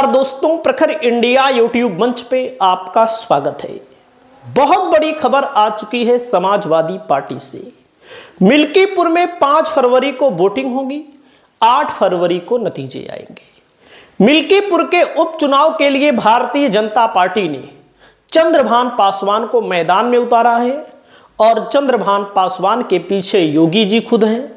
नमस्कार दोस्तों, प्रखर इंडिया यूट्यूब मंच पे आपका स्वागत है। बहुत बड़ी खबर आ चुकी है समाजवादी पार्टी से। मिल्कीपुर में 5 फरवरी को वोटिंग होगी, 8 फरवरी को नतीजे आएंगे। मिल्कीपुर के उपचुनाव के लिए भारतीय जनता पार्टी ने चंद्रभान पासवान को मैदान में उतारा है और चंद्रभान पासवान के पीछे योगी जी खुद हैं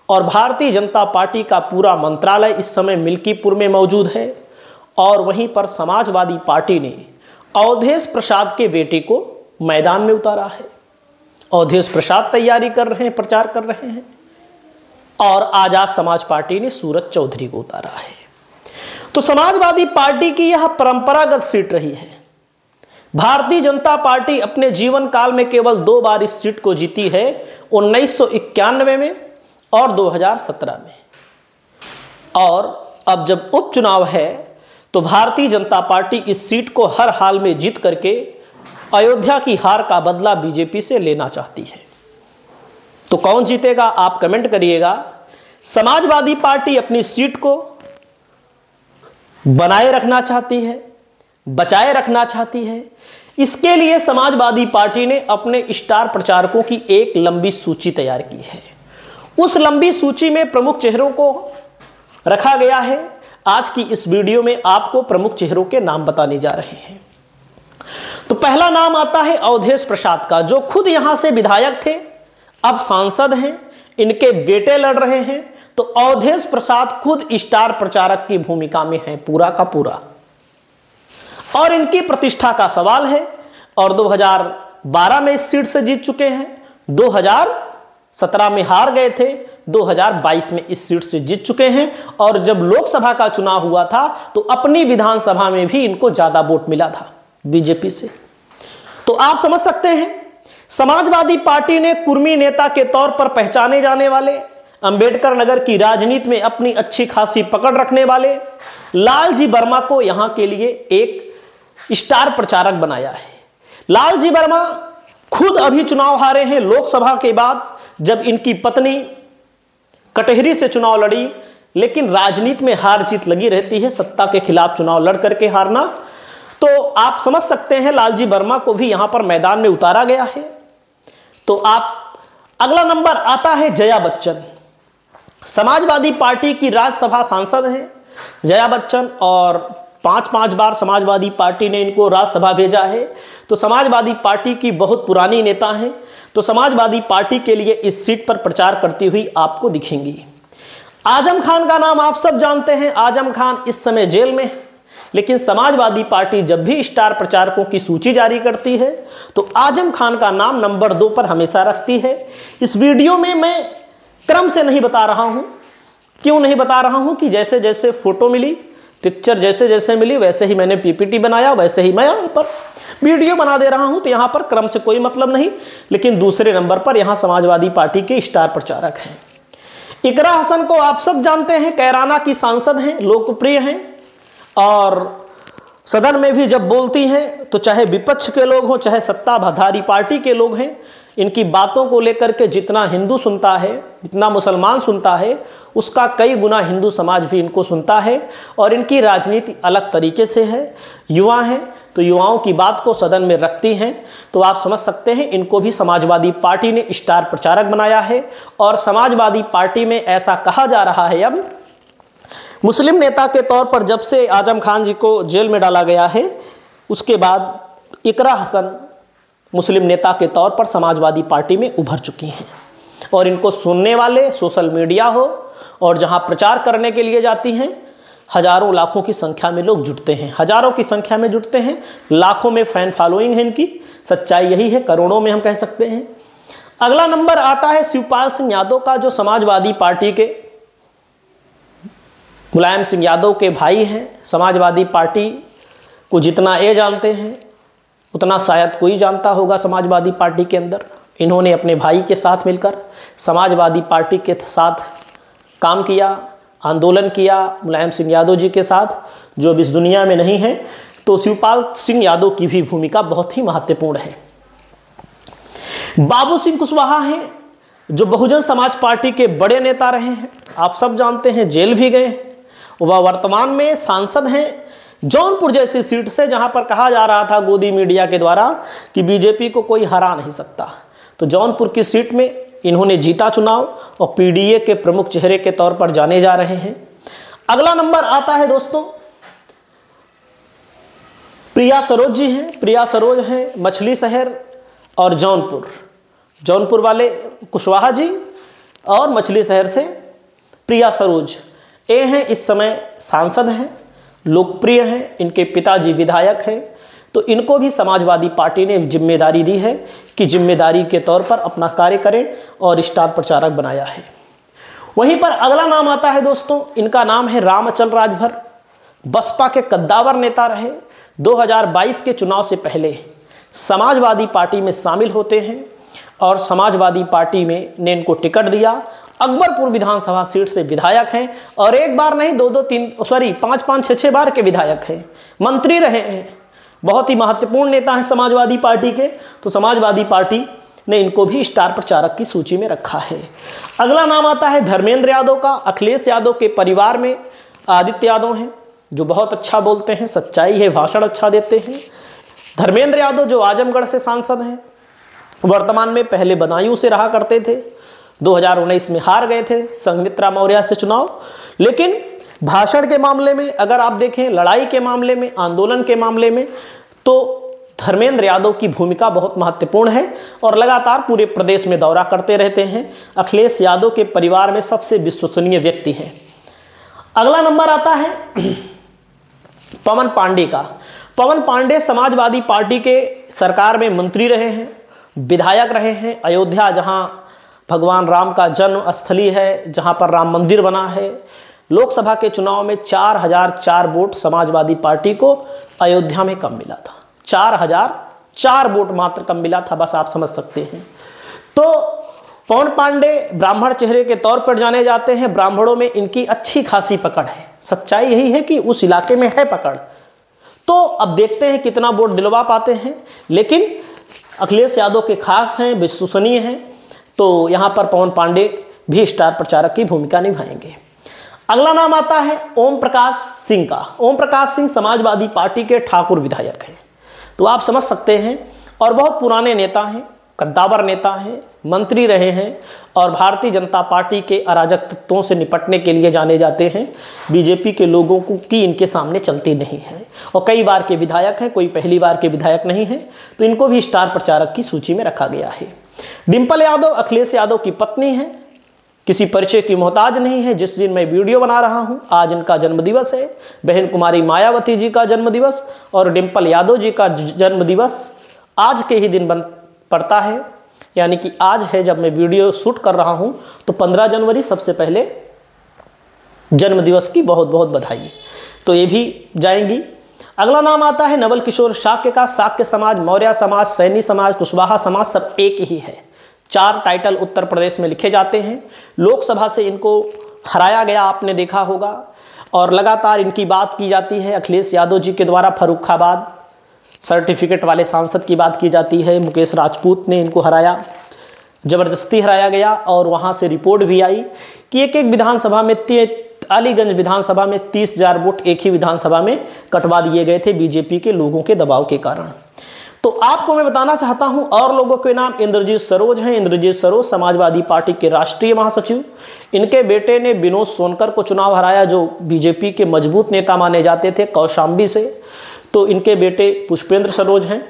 और भारतीय जनता पार्टी का पूरा मंत्रालय इस समय मिल्कीपुर में मौजूद है। और वहीं पर समाजवादी पार्टी ने अवधेश प्रसाद के बेटे को मैदान में उतारा है। अवधेश प्रसाद तैयारी कर रहे हैं, प्रचार कर रहे हैं और आजाद समाज पार्टी ने सूरज चौधरी को उतारा है। तो समाजवादी पार्टी की यह परंपरागत सीट रही है। भारतीय जनता पार्टी अपने जीवन काल में केवल 2 बार इस सीट को जीती है, 1991 में और 2017 में। और अब जब उपचुनाव है तो भारतीय जनता पार्टी इस सीट को हर हाल में जीत करके अयोध्या की हार का बदला बीजेपी से लेना चाहती है। तो कौन जीतेगा आप कमेंट करिएगा। समाजवादी पार्टी अपनी सीट को बनाए रखना चाहती है, बचाए रखना चाहती है। इसके लिए समाजवादी पार्टी ने अपने स्टार प्रचारकों की एक लंबी सूची तैयार की है। उस लंबी सूची में प्रमुख चेहरों को रखा गया है। आज की इस वीडियो में आपको प्रमुख चेहरों के नाम बताने जा रहे हैं। तो पहला नाम आता है अवधेश प्रसाद का, जो खुद यहां से विधायक थे, अब सांसद हैं। इनके बेटे लड़ रहे हैं। तो अवधेश प्रसाद खुद स्टार प्रचारक की भूमिका में हैं, पूरा का पूरा। और इनकी प्रतिष्ठा का सवाल है। और 2012 में इस सीट से जीत चुके हैं, 2017 में हार गए थे, 2022 में इस सीट से जीत चुके हैं। और जब लोकसभा का चुनाव हुआ था तो अपनी विधानसभा में भी इनको ज्यादा वोट मिला था बीजेपी से। तो आप समझ सकते हैं, समाजवादी पार्टी ने कुर्मी नेता के तौर पर पहचाने जाने वाले, अंबेडकर नगर की राजनीति में अपनी अच्छी खासी पकड़ रखने वाले लालजी वर्मा को यहां के लिए एक स्टार प्रचारक बनाया है। लालजी वर्मा खुद अभी चुनाव हारे हैं लोकसभा के बाद, जब इनकी पत्नी कटहरी से चुनाव लड़ी। लेकिन राजनीति में हार जीत लगी रहती है, सत्ता के खिलाफ चुनाव लड़ करके हारना। तो आप समझ सकते हैं लालजी वर्मा को भी यहां पर मैदान में उतारा गया है। तो आप अगला नंबर आता है जया बच्चन। समाजवादी पार्टी की राज्यसभा सांसद हैं जया बच्चन और 5 बार समाजवादी पार्टी ने इनको राज्यसभा भेजा है। तो समाजवादी पार्टी की बहुत पुरानी नेता हैं। तो समाजवादी पार्टी के लिए इस सीट पर प्रचार करती हुई आपको दिखेंगी। आजम खान का नाम आप सब जानते हैं। आजम खान इस समय जेल में है, लेकिन समाजवादी पार्टी जब भी स्टार प्रचारकों की सूची जारी करती है तो आजम खान का नाम नंबर 2 पर हमेशा रखती है। इस वीडियो में मैं क्रम से नहीं बता रहा हूं। क्यों नहीं बता रहा हूं कि जैसे जैसे फोटो मिली, पिक्चर जैसे जैसे मिली, वैसे ही मैंने पीपीटी बनाया, वैसे ही मैं यहाँ पर वीडियो बना दे रहा हूं। तो यहाँ पर क्रम से कोई मतलब नहीं। लेकिन दूसरे नंबर पर यहाँ समाजवादी पार्टी के स्टार प्रचारक हैं। इकरा हसन को आप सब जानते हैं, कैराना की सांसद हैं, लोकप्रिय हैं और सदन में भी जब बोलती हैं तो चाहे विपक्ष के लोग हों चाहे सत्ताधारी पार्टी के लोग हैं, इनकी बातों को लेकर के जितना हिंदू सुनता है, जितना मुसलमान सुनता है, उसका कई गुना हिंदू समाज भी इनको सुनता है। और इनकी राजनीति अलग तरीके से है। युवा हैं तो युवाओं की बात को सदन में रखती हैं। तो आप समझ सकते हैं, इनको भी समाजवादी पार्टी ने स्टार प्रचारक बनाया है। और समाजवादी पार्टी में ऐसा कहा जा रहा है, अब मुस्लिम नेता के तौर पर जब से आजम खान जी को जेल में डाला गया है, उसके बाद इकरा हसन मुस्लिम नेता के तौर पर समाजवादी पार्टी में उभर चुकी हैं। और इनको सुनने वाले सोशल मीडिया हो और जहां प्रचार करने के लिए जाती हैं, हजारों लाखों की संख्या में लोग जुटते हैं, हजारों की संख्या में जुटते हैं, लाखों में फैन फॉलोइंग है इनकी। सच्चाई यही है, करोड़ों में हम कह सकते हैं। अगला नंबर आता है शिवपाल सिंह यादव का, जो समाजवादी पार्टी के मुलायम सिंह यादव के भाई हैं। समाजवादी पार्टी को जितना ये जानते हैं उतना शायद कोई जानता होगा समाजवादी पार्टी के अंदर। इन्होंने अपने भाई के साथ मिलकर समाजवादी पार्टी के साथ काम किया, आंदोलन किया मुलायम सिंह यादव जी के साथ, जो अब इस दुनिया में नहीं है। तो शिवपाल सिंह यादव की भी भूमिका बहुत ही महत्वपूर्ण है। बाबू सिंह कुशवाहा हैं, जो बहुजन समाज पार्टी के बड़े नेता रहे हैं, आप सब जानते हैं, जेल भी गए हैं। वह वर्तमान में सांसद हैं जौनपुर जैसी सीट से, जहां पर कहा जा रहा था गोदी मीडिया के द्वारा कि बीजेपी को कोई हरा नहीं सकता, तो जौनपुर की सीट में इन्होंने जीता चुनाव और पीडीए के प्रमुख चेहरे के तौर पर जाने जा रहे हैं। अगला नंबर आता है दोस्तों, प्रिया सरोज जी हैं। प्रिया सरोज हैं मछली शहर और जौनपुर वाले कुशवाहा जी, और मछली शहर से प्रिया सरोज ये हैं, इस समय सांसद हैं, लोकप्रिय हैं, इनके पिताजी विधायक हैं। तो इनको भी समाजवादी पार्टी ने जिम्मेदारी दी है कि जिम्मेदारी के तौर पर अपना कार्य करें और स्टार प्रचारक बनाया है। वहीं पर अगला नाम आता है दोस्तों, इनका नाम है रामअचल राजभर। बसपा के कद्दावर नेता रहे, 2022 के चुनाव से पहले समाजवादी पार्टी में शामिल होते हैं और समाजवादी पार्टी में ने इनको टिकट दिया। अकबरपुर विधानसभा सीट से विधायक हैं और एक बार नहीं, पांच 6 बार के विधायक हैं, मंत्री रहे हैं, बहुत ही महत्वपूर्ण नेता हैं समाजवादी पार्टी के। तो समाजवादी पार्टी ने इनको भी स्टार प्रचारक की सूची में रखा है। अगला नाम आता है धर्मेंद्र यादव का। अखिलेश यादव के परिवार में आदित्य यादव हैं जो बहुत अच्छा बोलते हैं, सच्चाई है, भाषण अच्छा देते हैं। धर्मेंद्र यादव जो आजमगढ़ से सांसद हैं, वर्तमान में पहले बदायूं से रहा करते थे, 2019 में हार गए थे संघमित्रा मौर्य से चुनाव। लेकिन भाषण के मामले में अगर आप देखें, लड़ाई के मामले में, आंदोलन के मामले में, तो धर्मेंद्र यादव की भूमिका बहुत महत्वपूर्ण है और लगातार पूरे प्रदेश में दौरा करते रहते हैं। अखिलेश यादव के परिवार में सबसे विश्वसनीय व्यक्ति हैं। अगला नंबर आता है पवन पांडे का। पवन पांडे समाजवादी पार्टी के सरकार में मंत्री रहे हैं, विधायक रहे हैं। अयोध्या जहां भगवान राम का जन्म स्थली है, जहां पर राम मंदिर बना है, लोकसभा के चुनाव में 4004 वोट समाजवादी पार्टी को अयोध्या में कम मिला था। 4004 वोट मात्र कम मिला था, बस आप समझ सकते हैं। तो पवन पांडे ब्राह्मण चेहरे के तौर पर जाने जाते हैं। ब्राह्मणों में इनकी अच्छी खासी पकड़ है, सच्चाई यही है कि उस इलाके में है पकड़। तो अब देखते हैं कितना वोट दिलवा पाते हैं, लेकिन अखिलेश यादव के खास हैं, विश्वसनीय हैं, तो यहाँ पर पवन पांडे भी स्टार प्रचारक की भूमिका निभाएंगे। अगला नाम आता है ओम प्रकाश सिंह का। ओम प्रकाश सिंह समाजवादी पार्टी के ठाकुर विधायक हैं, तो आप समझ सकते हैं, और बहुत पुराने नेता हैं, कद्दावर नेता हैं, मंत्री रहे हैं और भारतीय जनता पार्टी के अराजक तत्वों से निपटने के लिए जाने जाते हैं। बीजेपी के लोगों को की इनके सामने चलती नहीं है और कई बार के विधायक हैं, कोई पहली बार के विधायक नहीं है, तो इनको भी स्टार प्रचारक की सूची में रखा गया है। डिंपल यादव अखिलेश यादव की पत्नी है, किसी परिचय की मोहताज नहीं है। जिस दिन मैं वीडियो बना रहा हूं, आज इनका जन्मदिवस है, बहन कुमारी मायावती जी का जन्मदिवस और डिंपल यादव जी का जन्मदिवस आज के ही दिन पड़ता है, यानी कि आज है जब मैं वीडियो शूट कर रहा हूं, तो 15 जनवरी सबसे पहले जन्मदिवस की बहुत बहुत बधाई। तो ये भी जाएंगी। अगला नाम आता है नवल किशोर शाक्य का। शाक्य समाज, मौर्य समाज, सैनी समाज, कुशवाहा समाज सब एक ही है। 4 टाइटल उत्तर प्रदेश में लिखे जाते हैं। लोकसभा से इनको हराया गया, आपने देखा होगा, और लगातार इनकी बात की जाती है। अखिलेश यादव जी के द्वारा फर्रुखाबाद सर्टिफिकेट वाले सांसद की बात की जाती है। मुकेश राजपूत ने इनको हराया, ज़बरदस्ती हराया गया, और वहाँ से रिपोर्ट भी आई कि एक विधानसभा में, अलीगंज विधानसभा में 30,000 वोट एक ही विधानसभा में कटवा दिए गए थे बीजेपी के लोगों के दबाव के कारण। तो आपको मैं बताना चाहता हूं और लोगों के नाम। इंद्रजीत सरोज हैं। इंद्रजीत सरोज समाजवादी पार्टी के राष्ट्रीय महासचिव। इनके बेटे ने विनोद सोनकर को चुनाव हराया, जो बीजेपी के मजबूत नेता माने जाते थे कौशाम्बी से। तो इनके बेटे पुष्पेंद्र सरोज हैं,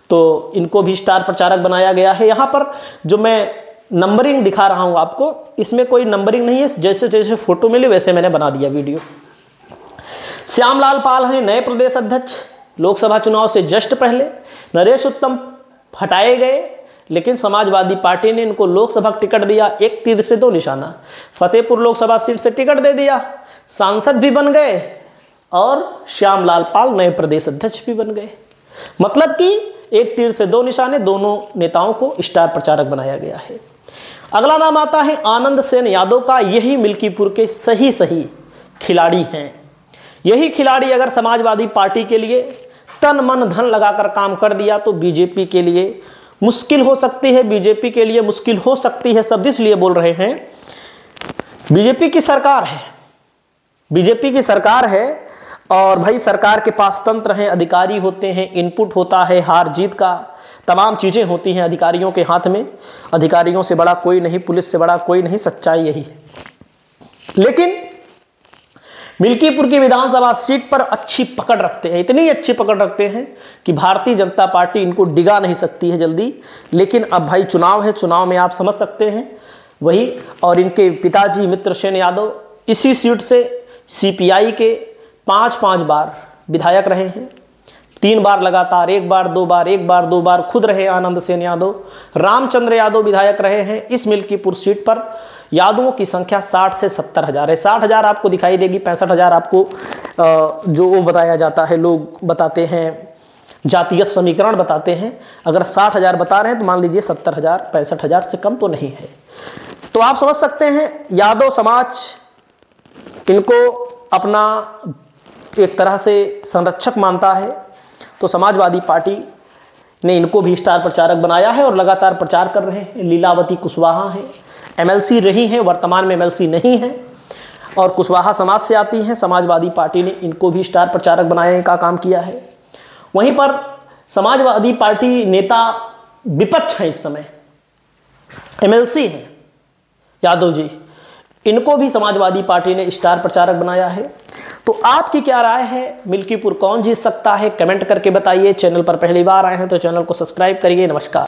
तो इनको भी स्टार प्रचारक बनाया गया है। यहाँ पर जो मैं नंबरिंग दिखा रहा हूँ आपको, इसमें कोई नंबरिंग नहीं है, जैसे जैसे फोटो मिले वैसे मैंने बना दिया वीडियो। श्यामलाल पाल हैं नए प्रदेश अध्यक्ष, लोकसभा चुनाव से जस्ट पहले। नरेश उत्तम हटाए गए, लेकिन समाजवादी पार्टी ने इनको लोकसभा टिकट दिया। एक तीर से 2 निशाना, फतेहपुर लोकसभा सीट से टिकट दे दिया, सांसद भी बन गए और श्यामलाल पाल नए प्रदेश अध्यक्ष भी बन गए। मतलब कि एक तीर से 2 निशाने, दोनों नेताओं को स्टार प्रचारक बनाया गया है। अगला नाम आता है आनंद सेन यादव का। यही मिल्कीपुर के सही खिलाड़ी हैं। यही खिलाड़ी अगर समाजवादी पार्टी के लिए तन मन धन लगाकर काम कर दिया तो बीजेपी के लिए मुश्किल हो सकती है, बीजेपी के लिए मुश्किल हो सकती है। सब इसलिए बोल रहे हैं, बीजेपी की सरकार है, बीजेपी की सरकार है और भाई सरकार के पास तंत्र हैं, अधिकारी होते हैं, इनपुट होता है, हार जीत का तमाम चीज़ें होती हैं अधिकारियों के हाथ में। अधिकारियों से बड़ा कोई नहीं, पुलिस से बड़ा कोई नहीं, सच्चाई यही है। लेकिन मिल्कीपुर की विधानसभा सीट पर अच्छी पकड़ रखते हैं, इतनी अच्छी पकड़ रखते हैं कि भारतीय जनता पार्टी इनको डिगा नहीं सकती है जल्दी। लेकिन अब भाई चुनाव है, चुनाव में आप समझ सकते हैं वही। और इनके पिताजी मित्रसेन यादव इसी सीट से सीपीआई के 5 बार विधायक रहे हैं, 3 बार लगातार, 1 बार 2 बार, 1 बार 2 बार खुद रहे आनंद सेन यादव। रामचंद्र यादव विधायक रहे हैं इस मिल्कीपुर सीट पर। यादवों की संख्या 60 से 70 हज़ार है। 60 हज़ार आपको दिखाई देगी, 65 हज़ार आपको जो बताया जाता है, लोग बताते हैं, जातीयत समीकरण बताते हैं। अगर 60 हज़ार बता रहे हैं तो मान लीजिए 70 हज़ार, 65 हज़ार से कम तो नहीं है। तो आप समझ सकते हैं यादव समाज इनको अपना एक तरह से संरक्षक मानता है। तो समाजवादी पार्टी ने इनको भी स्टार प्रचारक बनाया है और लगातार प्रचार कर रहे हैं। लीलावती कुशवाहा हैं, एमएलसी रही हैं, वर्तमान में एमएलसी नहीं है और कुशवाहा समाज से आती हैं। समाजवादी पार्टी ने इनको भी स्टार प्रचारक बनाने का काम किया है। वहीं पर समाजवादी पार्टी नेता विपक्ष हैं इस समय, एमएलसी हैं यादव जी, इनको भी समाजवादी पार्टी ने स्टार प्रचारक बनाया है। तो आपकी क्या राय है, मिल्कीपुर कौन जीत सकता है, कमेंट करके बताइए। चैनल पर पहली बार आए हैं तो चैनल को सब्सक्राइब करिए। नमस्कार।